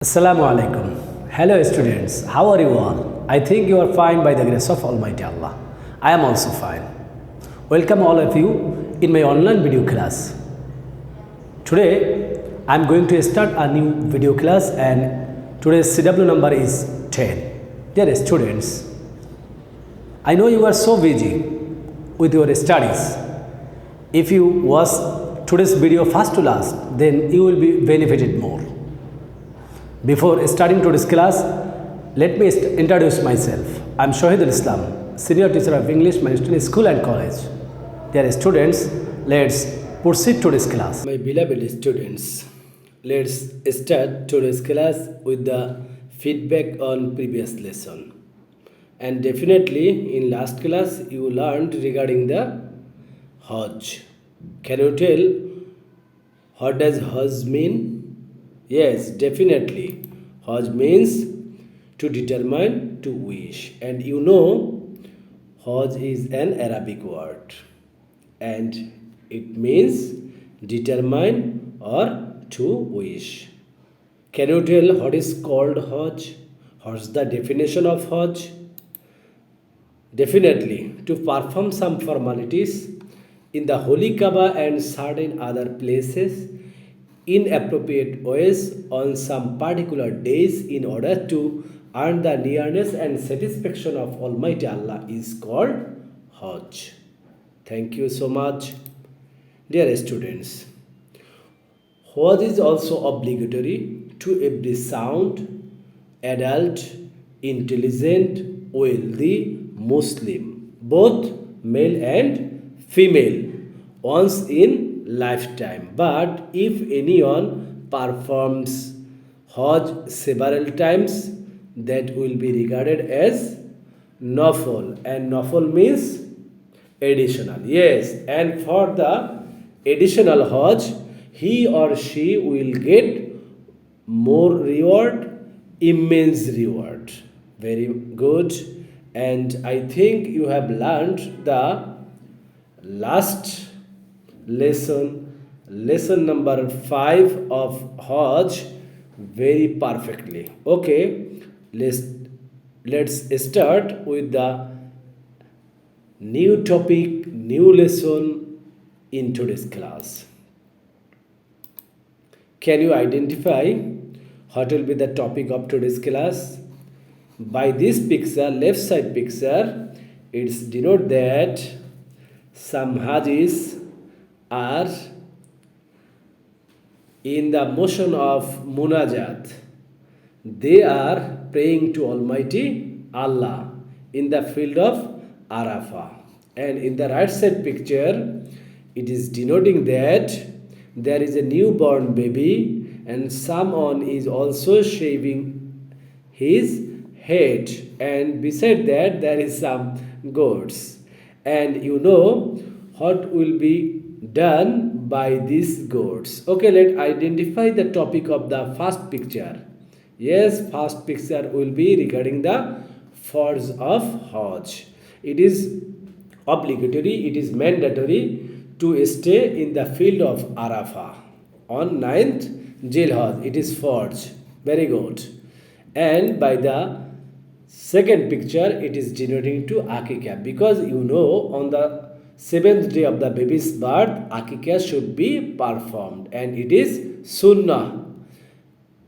Assalamu alaikum. Hello students, how are you all? I think you are fine by the grace of Almighty Allah. I am also fine. Welcome all of you in my online video class. Today I am going to start a new video class and today's CW number is 10. Dear students, I know you are so busy with your studies. If you watch today's video first to last, then you will be benefited more. Before starting today's class, let me introduce myself. I am Shahidul, Senior Teacher of English, Milestone School and College. Dear students, let's proceed today's class. My beloved students, let's start today's class with the feedback on previous lesson. And definitely in last class you learned regarding the Hodge. Can you tell what does Hodge mean? Yes, definitely. Hajj means to determine, to wish. And you know, Hajj is an Arabic word. And it means determine or to wish. Can you tell what is called Hajj? What's the definition of Hajj? Definitely, to perform some formalities in the Holy Kaaba and certain other places in appropriate ways on some particular days in order to earn the nearness and satisfaction of Almighty Allah is called Hajj. Thank you so much. Dear students, Hajj is also obligatory to every sound, adult, intelligent, wealthy Muslim, both male and female, once in lifetime. But if anyone performs Hajj several times, that will be regarded as Nafal, and Nafal means additional. Yes, and for the additional Hajj, he or she will get more reward, immense reward. Very good. And I think you have learned the last lesson number 5 of Hodge very perfectly. Okay, let's start with the new topic, new lesson in today's class. Can you identify what will be the topic of today's class? By this picture, left side picture, it's denote that some Hajis are in the motion of munajat. They are praying to Almighty Allah in the field of Arafah. And in the right side picture, it is denoting that there is a newborn baby and someone is also shaving his head. And beside that, there is some goats. And you know what will be done by these goats. Okay, let's identify the topic of the first picture. Yes, first picture will be regarding the force of Hajj. It is obligatory, it is mandatory to stay in the field of Arafah on 9th Zilhaj. It is forged. Very good. And by the second picture, it is denoting to Akika, because you know on the 7th day of the baby's birth, Akika should be performed, and it is Sunnah.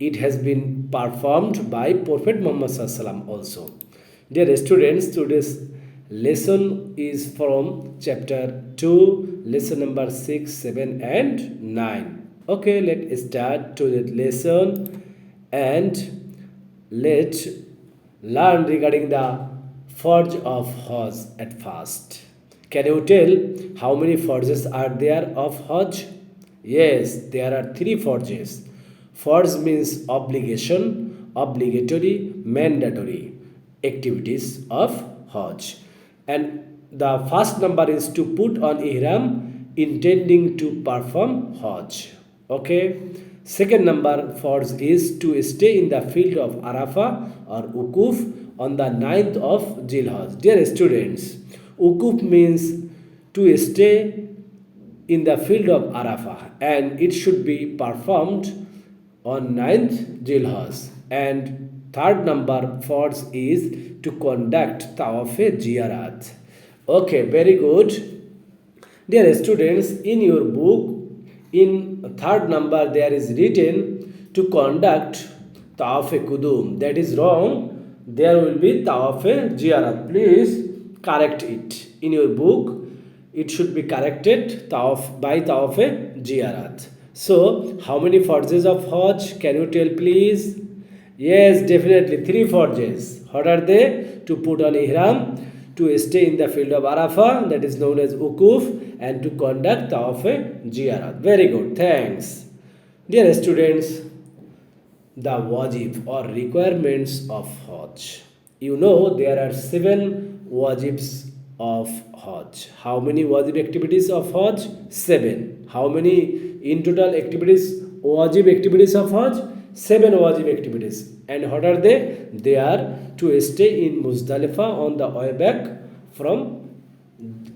It has been performed by Prophet Muhammad Sallallahu also. Dear students, today's lesson is from chapter 2, lesson number 6, 7 and 9. Okay, let's start today's lesson and let's learn regarding the forge of Hajj at first. Can you tell how many forges are there of Hajj? Yes, there are 3 forges. Forge means obligation, obligatory, mandatory activities of Hajj. And the first number is to put on ihram intending to perform Hajj. Okay. Second number forge is to stay in the field of Arafah or Ukuf on the 9th of Zilhaj. Dear students, Ukuf means to stay in the field of Arafah, and it should be performed on 9th Hajj. And third number force is to conduct Tawaf-e-Ziyarat. Okay, very good. Dear students, in your book, in third number there is written to conduct Tawaf-e-Kudum. That is wrong. There will be Tawaf-e-Ziyarat. Please correct it. In your book, it should be corrected by Tawaf-e-Ziyarat. So, how many forges of Hajj? Can you tell please? Yes, definitely. 3 forges. What are they? To put on Ihram, to stay in the field of Arafah, that is known as Ukuf, and to conduct Tawaf-e-Ziyarat. Very good. Thanks. Dear students, the wajib or requirements of Hajj. You know there are 7 wajibs of Hajj. How many wajib activities of Hajj? 7. How many in total activities, wajib activities of Hajj? 7 wajib activities. And what are they? They are to stay in Muzdalifah on the way back from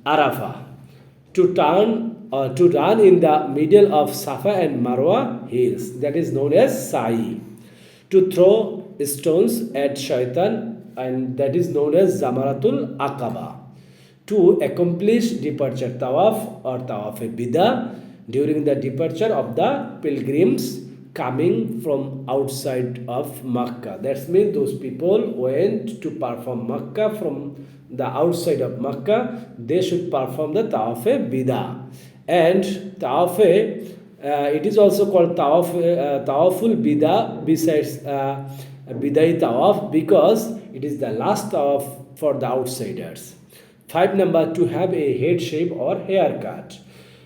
Arafah, to run in the middle of Safa and Marwa hills, that is known as Sa'i, to throw stones at Shaitan, and that is known as Zamaratul Aqaba, to accomplish departure Tawaf or Tawaf-e-Bida during the departure of the pilgrims coming from outside of Makkah. That means those people went to perform Makkah from the outside of Makkah, they should perform the Tawaf-e-Bida. And it is also called Tawaful Bida besides Bidai Tawaf, because it is the last Tawaf for the outsiders. 5 number, to have a head shape or haircut.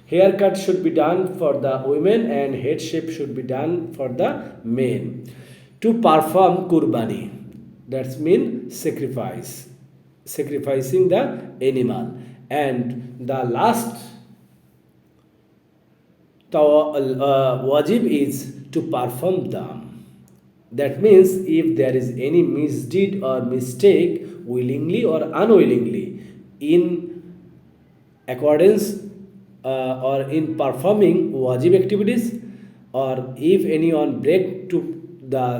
Haircut should be done for the women and head shape should be done for the men. To perform Kurbani, that means sacrificing the animal. And the last wajib is to perform dam. That means if there is any misdeed or mistake, willingly or unwillingly, in accordance or in performing wajib activities, or if anyone break to the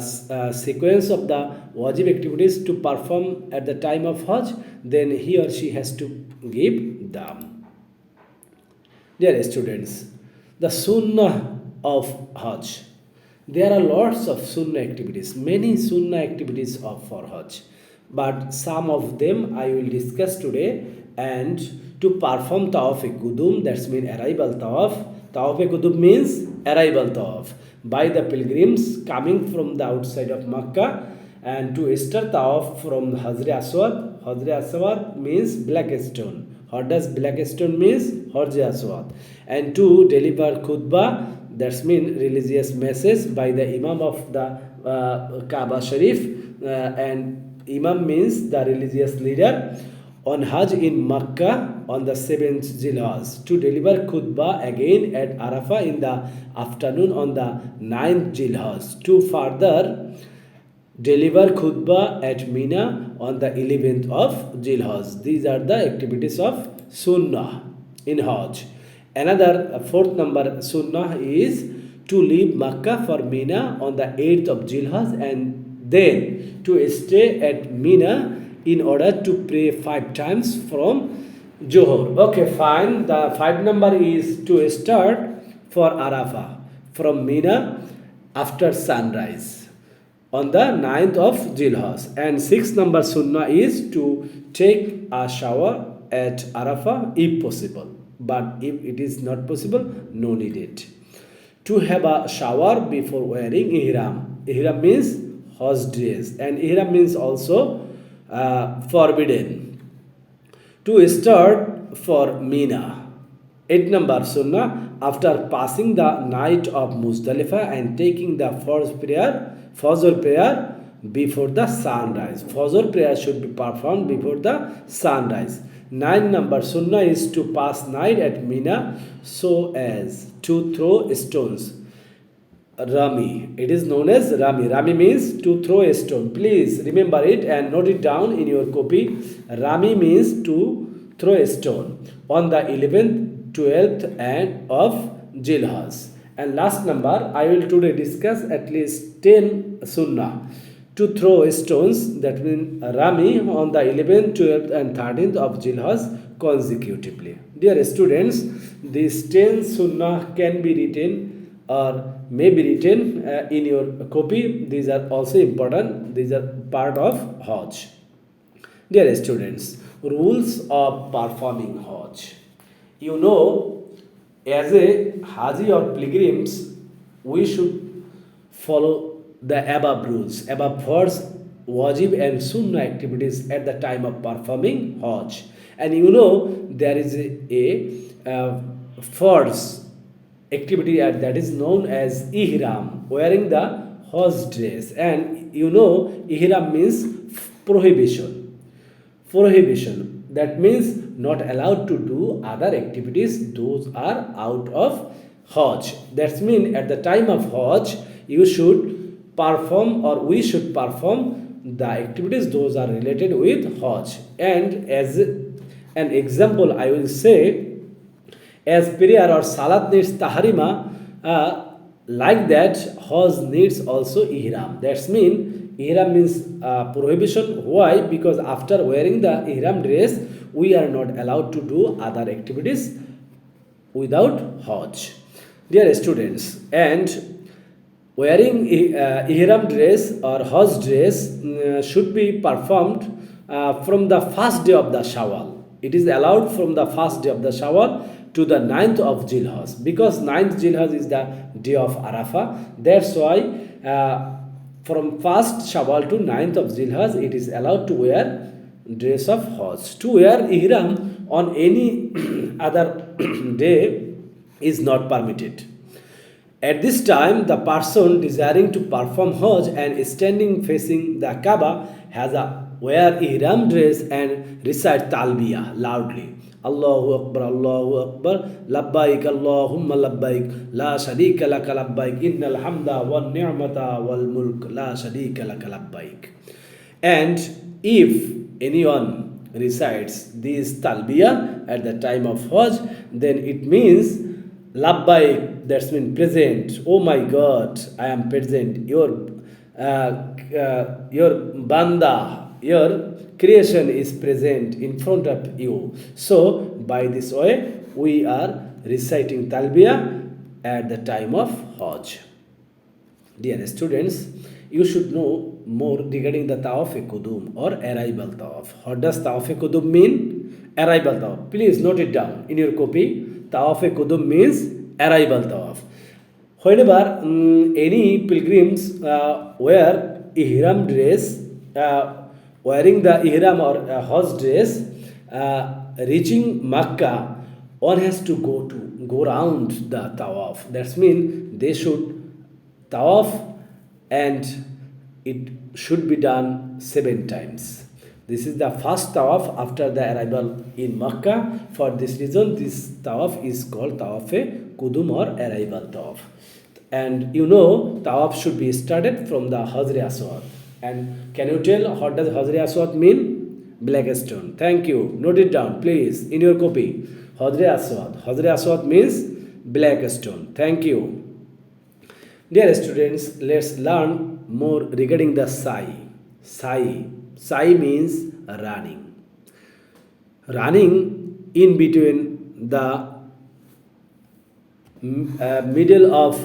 sequence of the wajib activities to perform at the time of Hajj, then he or she has to give dam. Dear students, the Sunnah of Hajj. There are lots of Sunnah activities, many Sunnah activities for Hajj, but some of them I will discuss today. And to perform Tawaf-e-Qudum, that means arrival Tawaf. Tawaf-e-Qudum means arrival Tawaf by the pilgrims coming from the outside of Makkah, and to start Tawaf from Hazre Aswad. Hazre Aswad means black stone. What does black stone means? Hazre Aswad. And to deliver khutbah, that means religious message by the Imam of the Kaaba Sharif, and Imam means the religious leader on Hajj in Makkah on the 7th Hajj, to deliver khutbah again at Arafah in the afternoon on the 9th Hajj, to further deliver khutbah at Mina on the 11th of Hajj. These are the activities of Sunnah in Hajj. Another 4th number Sunnah is to leave Makkah for Mina on the 8th of Hajj, and then to stay at Mina in order to pray 5 times from Johor. Okay, fine. The 5 number is to start for Arafah from Mina after sunrise on the 9th of Hajj. And 6 number Sunnah is to take a shower at Arafah if possible. But if it is not possible, no need it. To have a shower before wearing Ihram. Ihram means Hajj dress, and Ihram means also forbidden. To start for Mina. 8 number Sunnah, after passing the night of Muzdalifah and taking the Fajr prayer before the sunrise. Fajr prayer should be performed before the sunrise. 9 number Sunnah is to pass night at Mina so as to throw stones. Rami. It is known as Rami. Rami means to throw a stone. Please remember it and note it down in your copy. Rami means to throw a stone on the 11th, 12th and of Hajj. And last number, I will today discuss at least 10 sunnah to throw stones, that means Rami, on the 11th, 12th, and 13th of Jilhaz consecutively. Dear students, these 10 sunnah can be written or may be written in your copy. These are also important. These are part of Hodge. Dear students, rules of performing Hajj. You know, as a Haji or pilgrims, we should follow the above rules, above first wajib and sunnah activities at the time of performing Hajj. And you know, there is a first activity that is known as ihram, wearing the Hajj dress. And you know, ihram means prohibition, that means not allowed to do other activities, those are out of Hajj. That means at the time of Hajj you should perform, or we should perform the activities those are related with Hajj. And as an example I will say, as prayer or salat needs tahrima, like that Hajj needs also ihram. That's mean ihram means prohibition. Why? Because after wearing the ihram dress, we are not allowed to do other activities without Hajj. Dear students, and wearing ihram dress or Hajj dress should be performed from the first day of the Shawwal. It is allowed from the first day of the Shawwal to the 9th of Jilhaz, because 9th Jilhaz is the day of Arafah. That's why from 1st Shawwal to 9th of Jilhaz it is allowed to wear dress of Hajj. To wear ihram on any other day is not permitted. At this time, the person desiring to perform Hajj and standing facing the Kaaba has a wear ihram dress and recite talbiyah loudly. Allahu Akbar, labbaik Allahumma labbaik, la sharika laka labbaik, innal hamda wal ni'mata wal mulk, la sharika laka labbaik. And if anyone recites this talbiyah at the time of Hajj, then it means labbaik, that's mean present. Oh my God, I am present. Your banda, your creation is present in front of you. So by this way we are reciting talbiyah at the time of Hajj. Dear students, you should know more regarding the Tawaf-e-Qudum or arrival Tawaf. What does Tawaf-e-Qudum mean? Arrival Tawaf. Please note it down in your copy. Tawaf-e-Qudum means arrival Tawaf. Whenever any pilgrims wear ihram dress, wearing the ihram or Hajj dress, reaching Makkah, one has to go round the Tawaf. That means they should Tawaf, and it should be done 7 times. This is the first Tawaf after the arrival in Makkah. For this reason, this Tawaf is called Tawaf-e-Qudum or arrival Tawaf. And you know, Tawaf should be started from the Hajr Aswad. And can you tell what does Hajr Aswad mean? Black stone. Thank you. Note it down, please, in your copy. Hajr Aswad. Hajr Aswad means black stone. Thank you. Dear students, let's learn more regarding the Sai. Sai means running. Running in between the middle of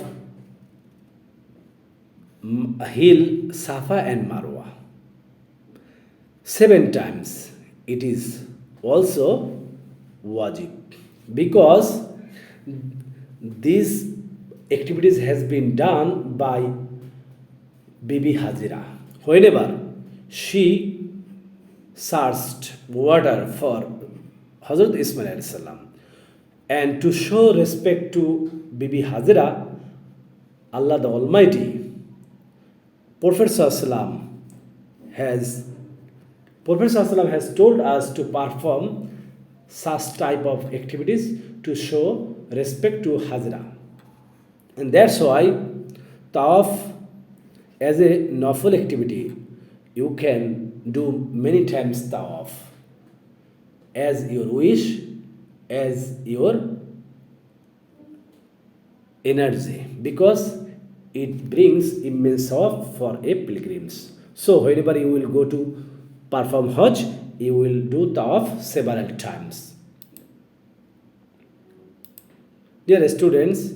hill Safa and Marwa 7 times. It is also wajib, because these activities has been done by Bibi Hajira whenever she searched water for Hazrat Ismail alayhi salam. And to show respect to Bibi Hajira, Allah the Almighty, Prophet has told us to perform such type of activities to show respect to Hajira. And that's why Tawaf as a Nafil activity, you can do many times Tawaf as your wish, as your energy because it brings immense hope for a pilgrims. So whenever you will go to perform Hajj, you will do tawaf several times. Dear students,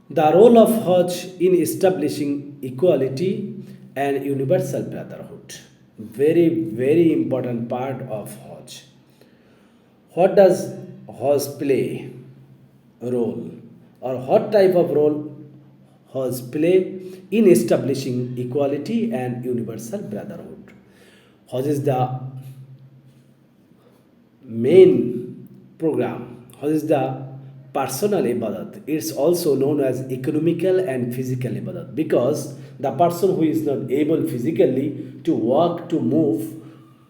the role of Hajj in establishing equality and universal brotherhood. Very, very important part of Hajj. What does Hajj play role or what type of role Hajj play in establishing equality and universal brotherhood? Hajj is the main program. Hajj is the personal ibadat. It's also known as economical and physical ibadat because the person who is not able physically to walk, to move,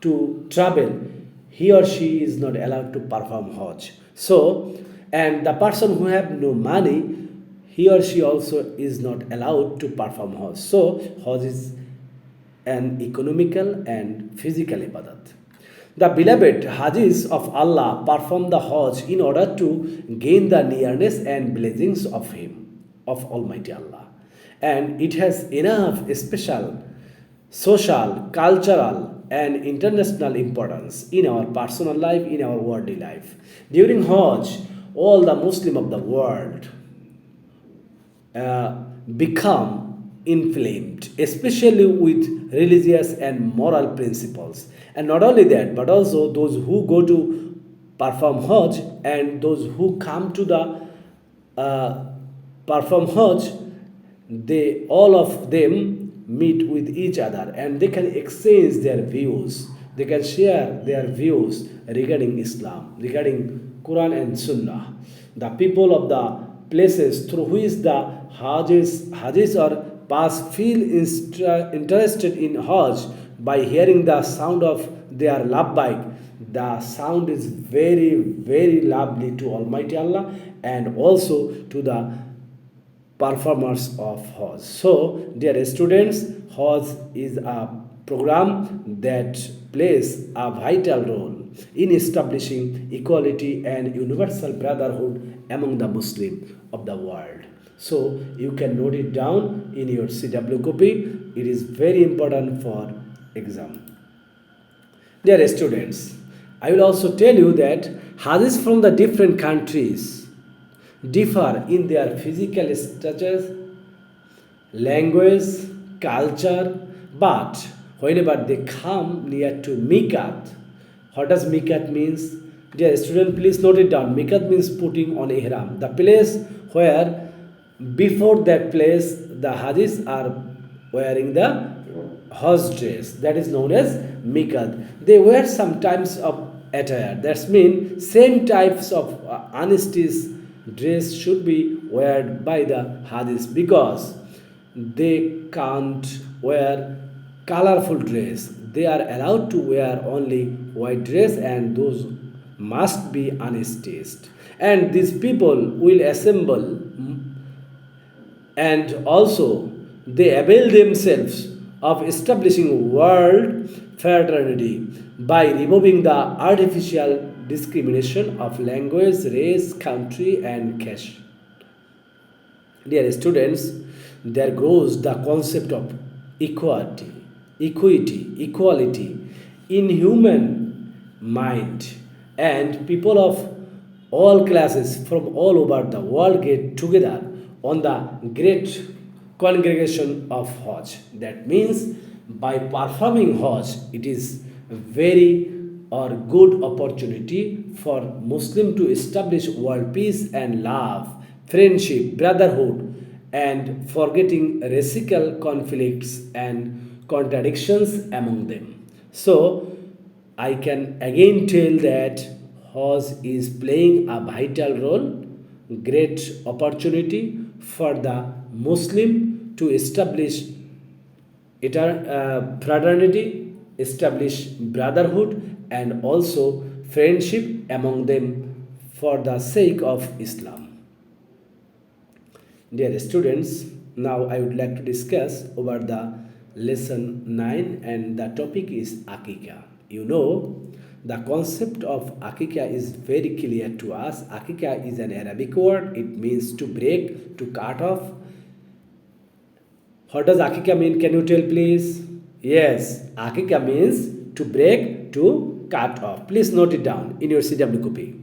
to travel, he or she is not allowed to perform Hajj. So, and the person who have no money, he or she also is not allowed to perform Hajj. So, Hajj is an economical and physical ibadat. The beloved Hajis of Allah perform the Hajj in order to gain the nearness and blessings of Him, of Almighty Allah. And it has enough special, social, cultural, and international importance in our personal life, in our worldly life. During Hajj, all the Muslim of the world become inflamed, especially with religious and moral principles. And not only that, but also those who go to perform Hajj and those who come to the perform Hajj, they all of them meet with each other and they can exchange their views. They can share their views regarding Islam, regarding Quran and Sunnah. The people of the places through which the Hajis or pass feel interested in Hajj by hearing the sound of their labbaik. The sound is very, very lovely to Almighty Allah and also to the performers of Hajj. So, dear students, Hajj is a program that plays a vital role in establishing equality and universal brotherhood among the Muslims of the world. So, you can note it down in your CW copy. It is very important for exam. Dear students, I will also tell you that Hajis from the different countries differ in their physical stature, language, culture, but whenever they come near to Mikat, what does Mikat means? Dear student, please note it down. Mikat means putting on ihram. The place where before that place the Hajis are wearing the Hajj dress, that is known as Mikat. They wear some types of attire. That means same types of unstitched dress should be worn by the Hajis because they can't wear colorful dress. They are allowed to wear only white dress and those must be unstitched. And these people will assemble and also they avail themselves of establishing world fraternity by removing the artificial discrimination of language, race, country, and caste. Dear students, there grows the concept of equality in human mind, and people of all classes from all over the world get together on the great congregation of Hajj. That means by performing Hajj, it is very or good opportunity for Muslim to establish world peace and love, friendship, brotherhood, and forgetting racial conflicts and contradictions among them. So, I can again tell that Hajj is playing a vital role, great opportunity for the Muslim to establish fraternity, establish brotherhood, and also friendship among them for the sake of Islam. Dear students, now I would like to discuss over the lesson 9 and the topic is Akika. You know The concept of Akika is very clear to us. Akika is an Arabic word. It means to break, to cut off. What does Akika mean? Can you tell, please? Yes, Akika means to break, to cut off. Please note it down in your CW copy.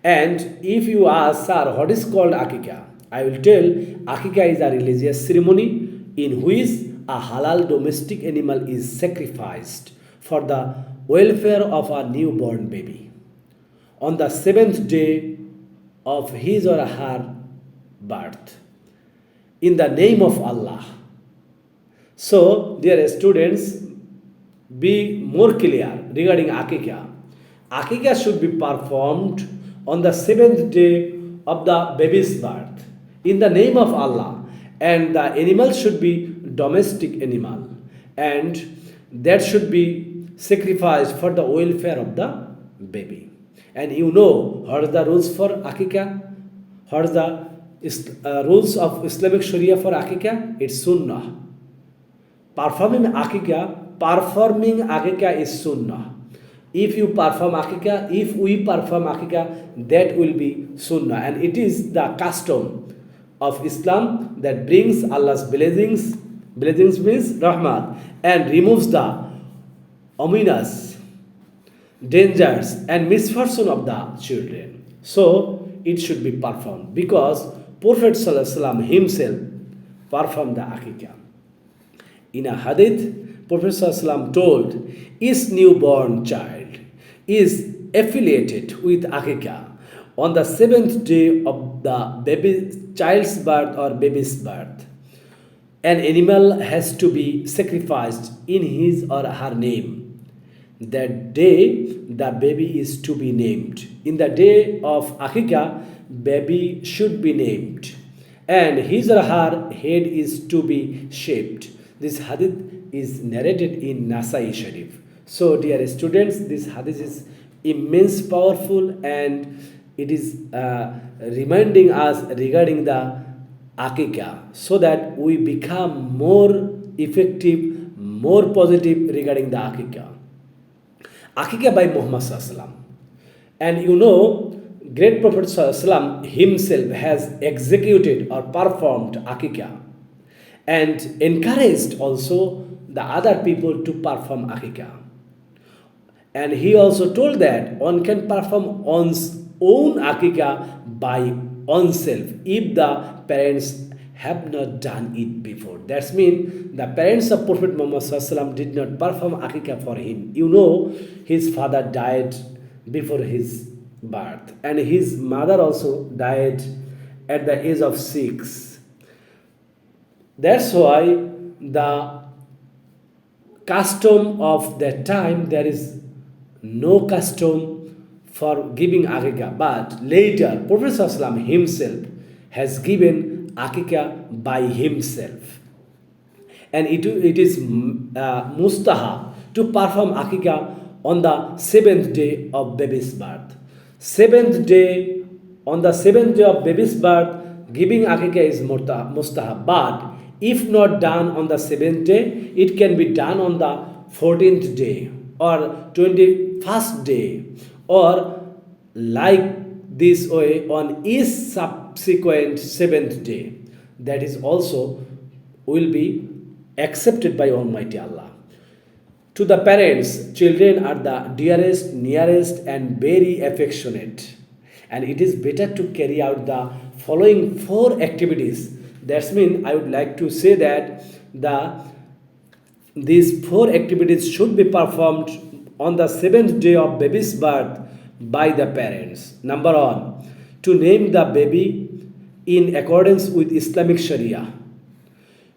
And if you ask, sir, what is called Akika? I will tell, Akika is a religious ceremony in which a halal domestic animal is sacrificed for the welfare of a newborn baby on the 7th day of his or her birth in the name of Allah. So, dear students, be more clear regarding Akika. Akika should be performed on the 7th day of the baby's birth in the name of Allah, and the animal should be domestic animal, and that should be sacrificed for the welfare of the baby. And you know what are the rules for Akika? What are the rules of Islamic Sharia for Akika? It's Sunnah. Performing Akika is Sunnah. If we perform Akika, that will be Sunnah. And it is the custom of Islam that brings Allah's blessings means Rahmat, and removes the ominous dangers and misfortune of the children. So it should be performed because Prophet ﷺ himself performed the Akika. In a hadith, Prophet ﷺ told, each newborn child is affiliated with Akika on the 7th day of the child's birth or baby's birth. An animal has to be sacrificed in his or her name. That day, the baby is to be named. In the day of Akika, baby should be named, and his or her head is to be shaved. This hadith is narrated in Nasai Sharif. So, dear students, this hadith is immense powerful, and it is reminding us regarding the Akika, so that we become more effective, more positive regarding the Akika. Akika by Muhammad Sallallahu. And you know, great Prophet Sallallahu himself has executed or performed Akika and encouraged also the other people to perform Akika. And he also told that one can perform one's own Akika by oneself if the parents have not done it before. That means the parents of Prophet Muhammad Sallallahu did not perform Akika for him. You know, his father died before his birth, and his mother also died at the age of 6. That's why the custom of that time, there is no custom for giving Akika. But later, Prophet Sallallahu himself has given Akika by himself. And it is mustahab to perform Akika on the 7th day of baby's birth. On the 7th day of baby's birth, giving Akika is mustahab. But if not done on the 7th day, it can be done on the 14th day or 21st day, or like this way on each subsequent 7th day. That is also will be accepted by Almighty Allah. To the parents, children are the dearest, nearest, and very affectionate. And it is better to carry out the following 4 activities. That means I would like to say that these 4 activities should be performed on the 7th day of baby's birth by the parents. Number 1, to name the baby in accordance with Islamic Sharia.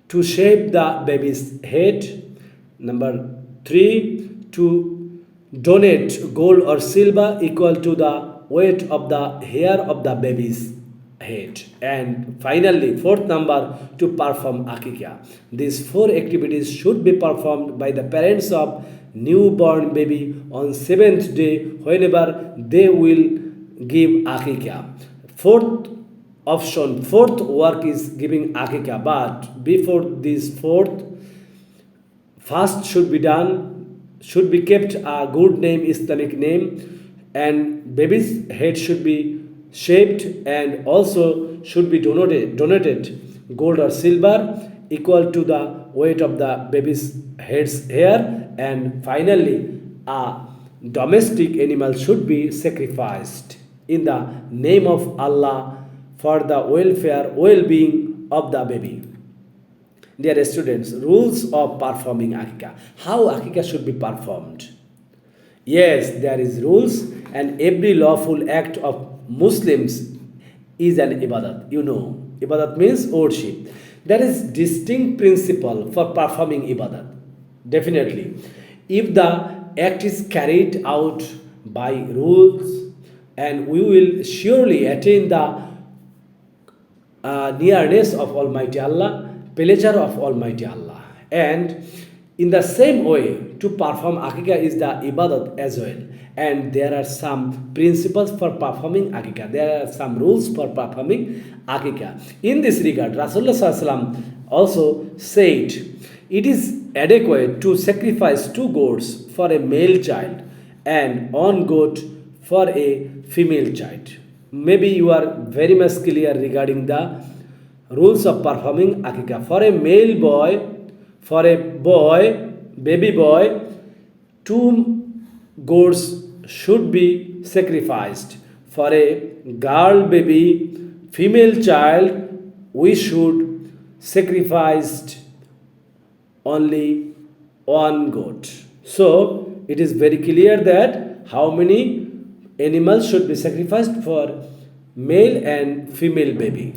To shave the baby's head. Number 3, to donate gold or silver equal to the weight of the hair of the baby's head. And finally, 4th number, to perform Akika. These 4 activities should be performed by the parents of newborn baby on 7th day whenever they will give Akika. 4th work is giving Akika, but before this 4th, fast should be done, should be kept a good name, Islamic name, and baby's head should be shaped and also should be donated gold or silver equal to the weight of the baby's head's hair. And finally, a domestic animal should be sacrificed in the name of Allah for the well-being of the baby. Dear students, rules of performing Akika. How Akika should be performed? Yes, there is rules, and every lawful act of Muslims is an ibadat. You know, ibadat means worship. There is distinct principle for performing ibadat. Definitely, if the act is carried out by rules, and we will surely attain the nearness of Almighty Allah, pleasure of Almighty Allah. And in the same way, to perform Akika is the ibadat as well. And there are some principles for performing Akika. There are some rules for performing Akika. In this regard, Rasulullah SAW also said, it is adequate to sacrifice 2 goats for a male child and 1 goat for a female child. Maybe you are very much clear regarding the rules of performing Akika. For a male boy, baby boy, 2 goats should be sacrificed. For a girl baby, female child, we should sacrifice only 1 goat. So it is very clear that how many animals should be sacrificed for male and female baby.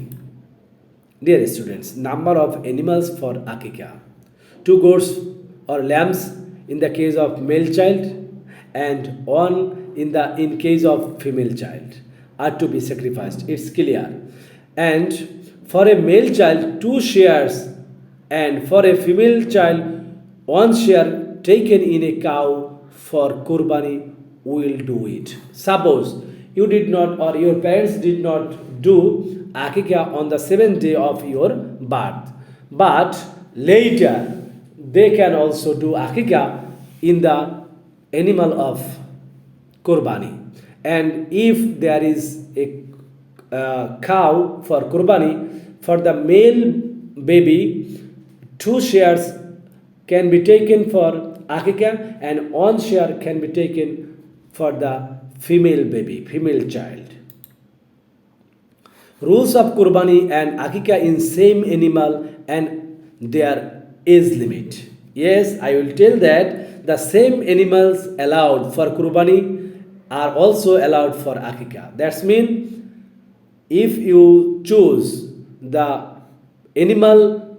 Dear students, number of animals for Akika. 2 goats or lambs in the case of male child and 1 in case of female child are to be sacrificed. It's clear. And for a male child, 2 shares, and for a female child, 1 share taken in a cow for Kurbani will do it. Suppose you did not, or your parents did not do Akika on the 7th day of your birth, but later they can also do Akika in the animal of Kurbani. And if there is a cow for Kurbani, for the male baby, 2 shares can be taken for Akika and 1 share can be taken for the female baby, female child. Rules of Kurbani and Akika in same animal and their age limit. Yes, I will tell that the same animals allowed for Kurbani are also allowed for Akika. That's mean if you choose the animal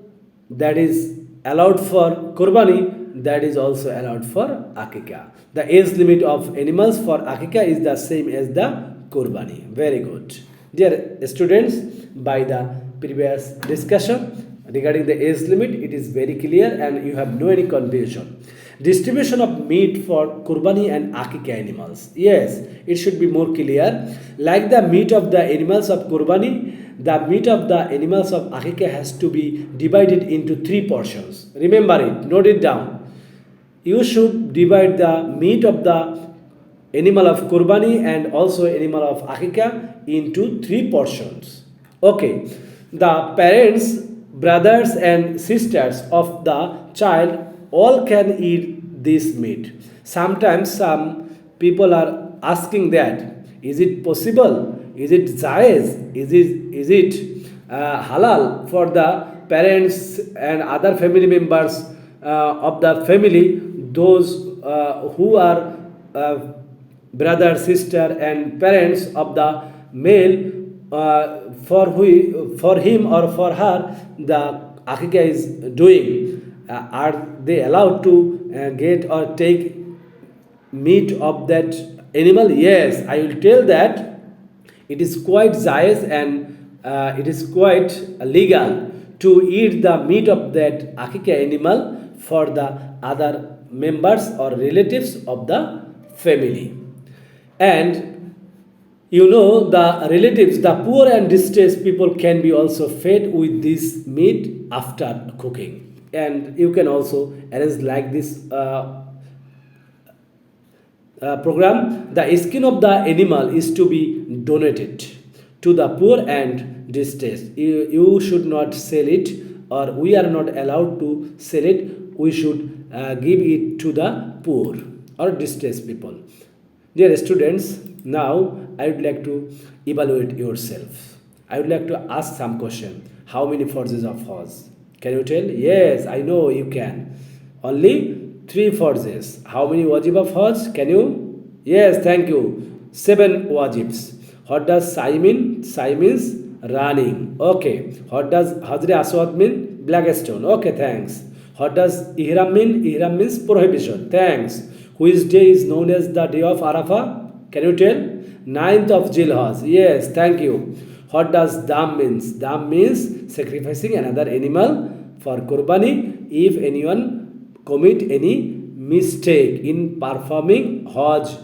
that is allowed for Kurbani, that is also allowed for Akika. The age limit of animals for Akika is the same as the Kurbani. Very good. Dear students, by the previous discussion regarding the age limit, it is very clear and you have no any confusion. Distribution of meat for Kurbani and Akika animals. Yes, it should be more clear. Like the meat of the animals of Kurbani, the meat of the animals of Akika has to be divided into 3 portions. Remember it, note it down. You should divide the meat of the animal of Kurbani and also animal of Akika into 3 portions. Okay, the parents, brothers and sisters of the child all can eat this meat. Sometimes some people are asking that, is it possible? Is it jaiz? Is it halal for the parents and other family members of the family, those who are brother, sister and parents of the male, for him or for her the Akika is doing, are they allowed to get or take meat of that animal? Yes, I will tell that it is quite jaiz and it is quite legal to eat the meat of that Akika animal for the other members or relatives of the family. And you know, the relatives, the poor and distressed people can be also fed with this meat after cooking. And you can also arrange like this program, the skin of the animal is to be donated to the poor and distressed. You should not sell it, or we are not allowed to sell it. We should give it to the poor or distressed people. Dear students, now I would like to evaluate yourself. I would like to ask some question. How many forces of Hajj? Can you tell? Yes, I know you can. Only three forces. How many wajib of Hajj? Can you? Yes, thank you. Seven wajibs. What does Sai mean? Sai means running. Okay. What does Hajr Aswad mean? Black stone. Okay, thanks. What does Ihram mean? Ihram means prohibition. Thanks. Which day is known as the day of Arafah? Can you tell? 9th of Zilhaj. Yes, thank you. What does Dam means? Dam means sacrificing another animal for Kurbani if anyone commit any mistake in performing Hajj,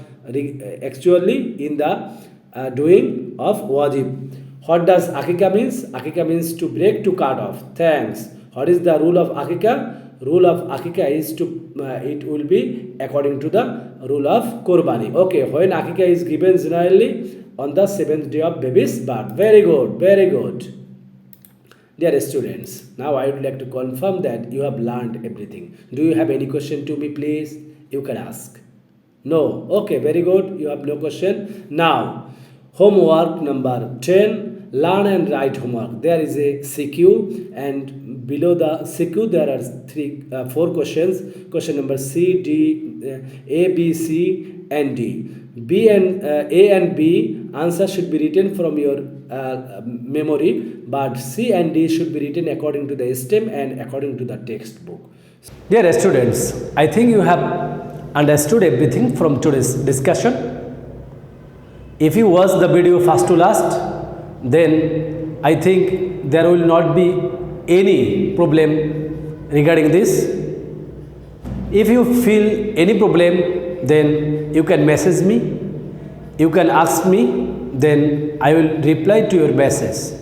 actually in the doing of wajib. What does Akika means? Akika means to break, to cut off. Thanks. What is the rule of Akika? Rule of Akika is to it will be according to the rule of Kurbani. Okay, when Akika is given generally on the 7th day of baby's birth. Very good, very good. Dear students, now I would like to confirm that you have learned everything. Do you have any question to me, please? You can ask. No? Okay, very good. You have no question. Now, homework number 10, learn and write homework. There is a CQ, and below the CQ there are four questions. Question number C, D, A, B, C, and D. B and A and B answer should be written from your memory, but C and D should be written according to the STEM and according to the textbook. Dear students, I think you have understood everything from today's discussion. If you watch the video first to last, then I think there will not be any problem regarding this. If you feel any problem, then you can message me, you can ask me, then I will reply to your message.